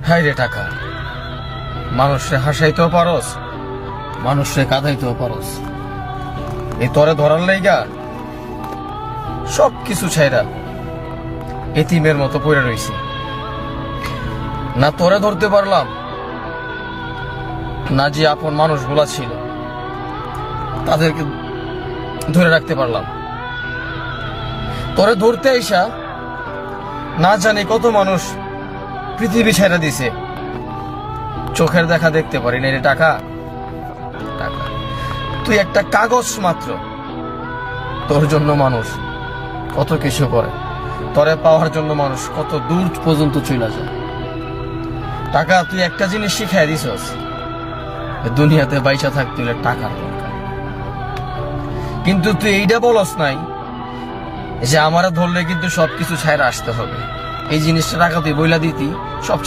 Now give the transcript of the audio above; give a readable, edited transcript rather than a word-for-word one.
High রে টাকা, মানুষে হাসাইতেও পারস, মানুষে কাঁদাইতেও পারস। এই তরে ধরার লাইগা সব কিছু ছাইরা এতিমের মতো পড়ে রইছি। না তোরে ধরতে পারলাম, না যে আপন মানুষগুলা ছিল তাদেরকে ধরে রাখতে পারলাম। তোরে ধরতে আইসা না জানি কত মানুষ পৃথিবী ছেড়ে দিছে। চোখের দেখা দেখতে পারি না রে টাকা। টাকা তুই একটা কাগজ মাত্র, তোর জন্য মানুষ কত কিছু করে, তোরে পাওয়ার জন্য মানুষ কত দূর পর্যন্ত চলে যায়। টাকা তুই একটা জিনিস শিখাই দিছস, দুনিয়াতে বাইচা থাকতে হলে টাকার দরকার। কিন্তু তুই এইটা বলস নাই যে আমারে ধরলে কিন্তু সবকিছু ছাইরা আসতে হবে। এই জিনিসটা টাকা তুই বইলা দিতি সব